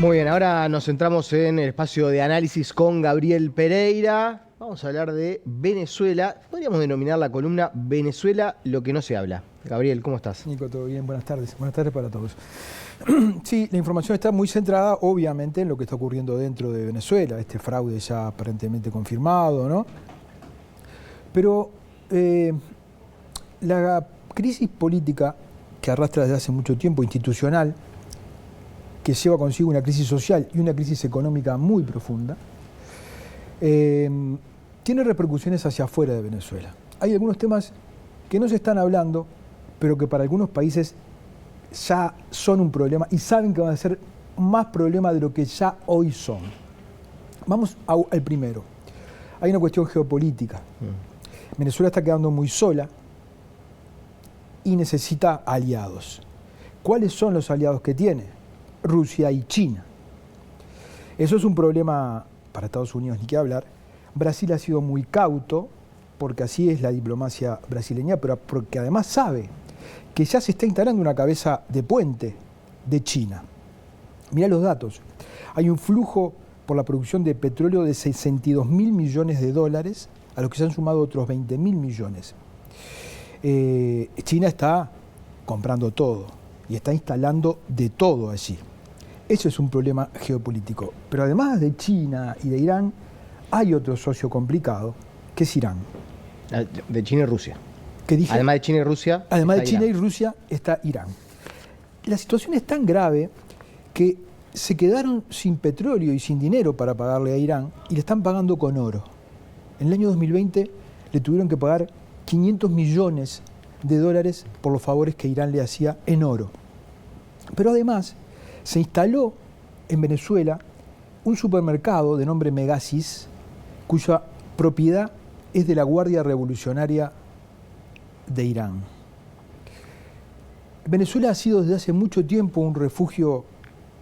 Muy bien, ahora nos centramos en el espacio de análisis con Gabriel Pereira. Vamos a hablar de Venezuela. Podríamos denominar la columna Venezuela, lo que no se habla. Gabriel, ¿cómo estás? Nico, todo bien, buenas tardes. Buenas tardes para todos. Sí, la información está muy centrada, obviamente, en lo que está ocurriendo dentro de Venezuela, este fraude ya aparentemente confirmado, ¿no? Pero la crisis política que arrastra desde hace mucho tiempo, institucional, que lleva consigo una crisis social y una crisis económica muy profunda, tiene repercusiones hacia afuera de Venezuela. Hay algunos temas que no se están hablando, pero que para algunos países ya son un problema y saben que van a ser más problema de lo que ya hoy son. Vamos al primero. Hay una cuestión geopolítica. Venezuela está quedando muy sola y necesita aliados. ¿Cuáles son los aliados que tiene? Rusia y China. Eso es un problema para Estados Unidos, ni qué hablar. Brasil ha sido muy cauto, porque así es la diplomacia brasileña, pero porque además sabe que ya se está instalando una cabeza de puente de China. Mirá los datos. Hay un flujo por la producción de petróleo de 62.000 millones de dólares, a los que se han sumado otros 20.000 millones. China está comprando todo y está instalando de todo allí. Eso es un problema geopolítico. Pero además de China y de Irán, hay otro socio complicado, que es Irán. De China y Rusia. ¿Qué dije? Además de China y Rusia. Además de China Irán. y Rusia está Irán. La situación es tan grave que se quedaron sin petróleo y sin dinero para pagarle a Irán y le están pagando con oro. En el año 2020 le tuvieron que pagar 500 millones de dólares por los favores que Irán le hacía en oro. Pero además se instaló en Venezuela un supermercado de nombre Megasis, cuya propiedad es de la Guardia Revolucionaria de Irán. Venezuela ha sido desde hace mucho tiempo un refugio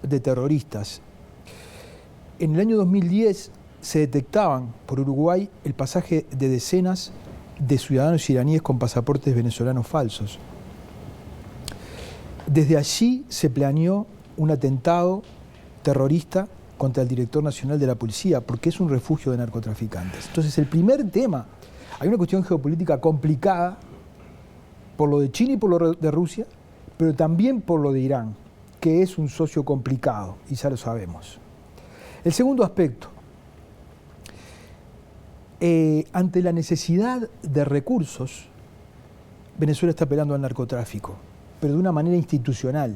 de terroristas. En el año 2010 se detectaban por Uruguay el pasaje de decenas de ciudadanos iraníes con pasaportes venezolanos falsos. Desde allí se planeó un atentado terrorista contra el director nacional de la policía, porque es un refugio de narcotraficantes. Entonces, el primer tema, hay una cuestión geopolítica complicada por lo de China y por lo de Rusia, pero también por lo de Irán, que es un socio complicado, y ya lo sabemos. El segundo aspecto, ante la necesidad de recursos, Venezuela está apelando al narcotráfico, pero de una manera institucional.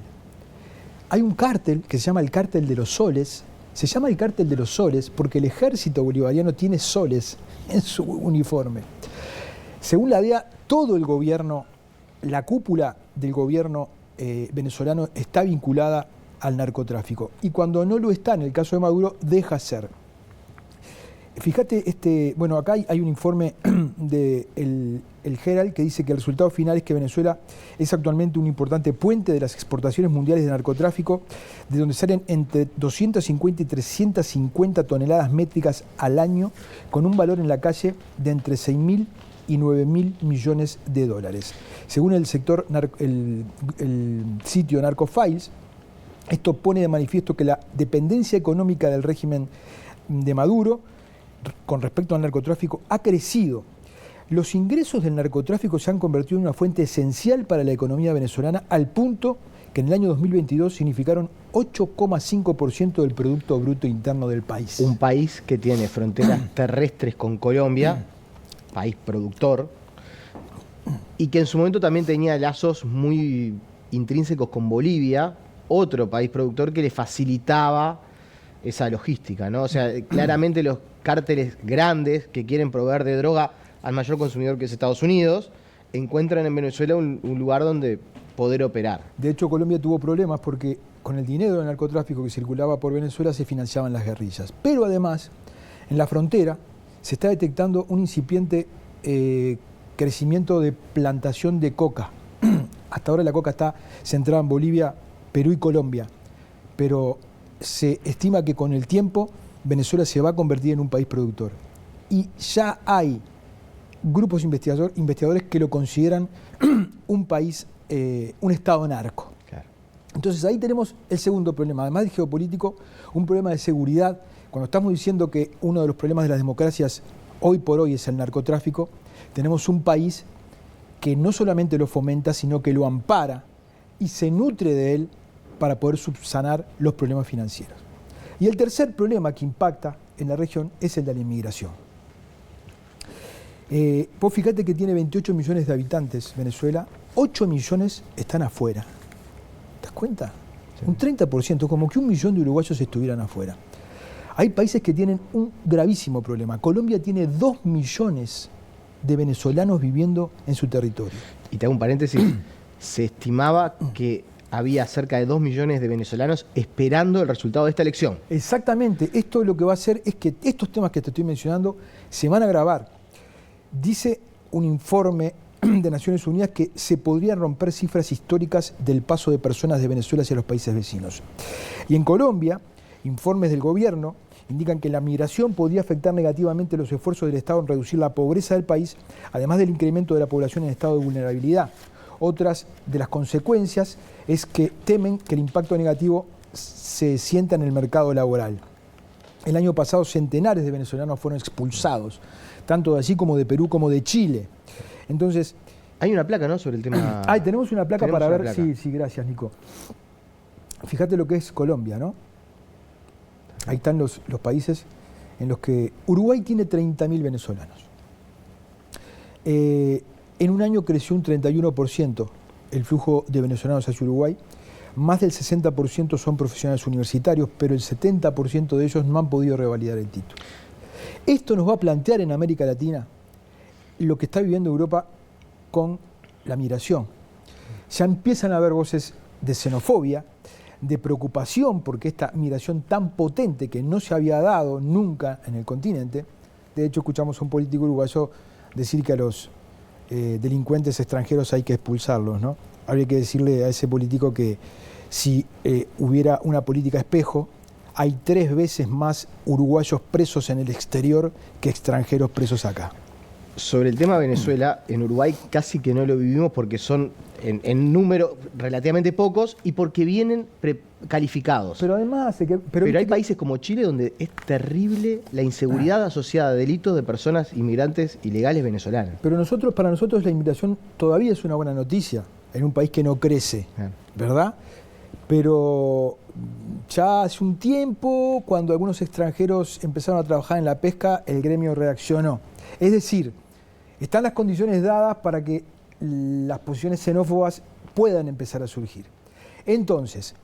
Hay un cártel que se llama el Cártel de los Soles. Se llama el Cártel de los Soles porque el ejército bolivariano tiene soles en su uniforme. Según la DEA, todo el gobierno, la cúpula del gobierno venezolano está vinculada al narcotráfico. Y cuando no lo está, en el caso de Maduro, deja ser. Fíjate, bueno, acá hay un informe de el Herald que dice que el resultado final es que Venezuela es actualmente un importante puente de las exportaciones mundiales de narcotráfico, de donde salen entre 250 y 350 toneladas métricas al año, con un valor en la calle de entre 6.000 y 9.000 millones de dólares. Según el sitio Narcofiles, esto pone de manifiesto que la dependencia económica del régimen de Maduro con respecto al narcotráfico ha crecido. Los ingresos del narcotráfico se han convertido en una fuente esencial para la economía venezolana, al punto que en el año 2022 significaron 8,5% del Producto Bruto Interno del país. Un país que tiene fronteras terrestres con Colombia, país productor, y que en su momento también tenía lazos muy intrínsecos con Bolivia, otro país productor que le facilitaba esa logística, ¿no? O sea, claramente los cárteles grandes que quieren proveer de droga al mayor consumidor, que es Estados Unidos, encuentran en Venezuela un lugar donde poder operar. De hecho, Colombia tuvo problemas porque con el dinero del narcotráfico que circulaba por Venezuela se financiaban las guerrillas. Pero además, en la frontera se está detectando un incipiente crecimiento de plantación de coca. Hasta ahora la coca está centrada en Bolivia, Perú y Colombia, pero se estima que con el tiempo Venezuela se va a convertir en un país productor. Y ya hay grupos investigadores que lo consideran un país, un estado narco. Claro. Entonces ahí tenemos el segundo problema, además del geopolítico, un problema de seguridad. Cuando estamos diciendo que uno de los problemas de las democracias hoy por hoy es el narcotráfico, tenemos un país que no solamente lo fomenta, sino que lo ampara y se nutre de él para poder subsanar los problemas financieros. Y el tercer problema que impacta en la región es el de la inmigración. Vos fíjate que tiene 28 millones de habitantes Venezuela, 8 millones están afuera. ¿Te das cuenta? Sí. Un 30%, como que 1 millón de uruguayos estuvieran afuera. Hay países que tienen un gravísimo problema. Colombia tiene 2 millones de venezolanos viviendo en su territorio. Y te hago un paréntesis, se estimaba que había cerca de 2 millones de venezolanos esperando el resultado de esta elección. Exactamente, esto lo que va a hacer es que estos temas que te estoy mencionando se van a agravar. Dice un informe de Naciones Unidas que se podrían romper cifras históricas del paso de personas de Venezuela hacia los países vecinos. Y en Colombia, informes del gobierno indican que la migración podría afectar negativamente los esfuerzos del Estado en reducir la pobreza del país, además del incremento de la población en estado de vulnerabilidad. Otras de las consecuencias es que temen que el impacto negativo se sienta en el mercado laboral. El año pasado centenares de venezolanos fueron expulsados, tanto de allí como de Perú como de Chile. Entonces, hay una placa, ¿no?, sobre el tema. Tenemos una placa para ver. Sí, gracias, Nico. Fíjate lo que es Colombia, ¿no? Ahí están los países en los que Uruguay tiene 30.000 venezolanos. En un año creció un 31% el flujo de venezolanos hacia Uruguay. Más del 60% son profesionales universitarios, pero el 70% de ellos no han podido revalidar el título. Esto nos va a plantear en América Latina lo que está viviendo Europa con la migración. Ya empiezan a haber voces de xenofobia, de preocupación porque esta migración tan potente que no se había dado nunca en el continente. De hecho, escuchamos a un político uruguayo decir que a los delincuentes extranjeros hay que expulsarlos, ¿no? Habría que decirle a ese político que si hubiera una política espejo, hay 3 veces más uruguayos presos en el exterior que extranjeros presos acá. Sobre el tema de Venezuela, en Uruguay casi que no lo vivimos porque son en número relativamente pocos y porque vienen calificados. Pero además... Pero hay países como Chile donde es terrible la inseguridad asociada a delitos de personas inmigrantes ilegales venezolanas. Pero para nosotros la inmigración todavía es una buena noticia en un país que no crece, ¿verdad? Pero ya hace un tiempo, cuando algunos extranjeros empezaron a trabajar en la pesca, el gremio reaccionó. Es decir, están las condiciones dadas para que las posiciones xenófobas puedan empezar a surgir. Entonces,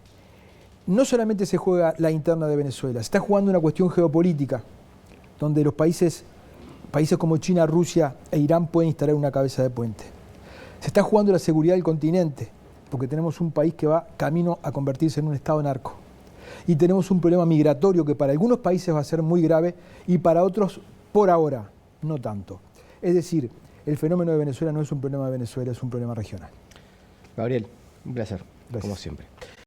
no solamente se juega la interna de Venezuela, se está jugando una cuestión geopolítica, donde los países como China, Rusia e Irán pueden instalar una cabeza de puente. Se está jugando la seguridad del continente, porque tenemos un país que va camino a convertirse en un estado narco. Y tenemos un problema migratorio que para algunos países va a ser muy grave y para otros, por ahora, no tanto. Es decir, el fenómeno de Venezuela no es un problema de Venezuela, es un problema regional. Gabriel, un placer, Gracias. como siempre.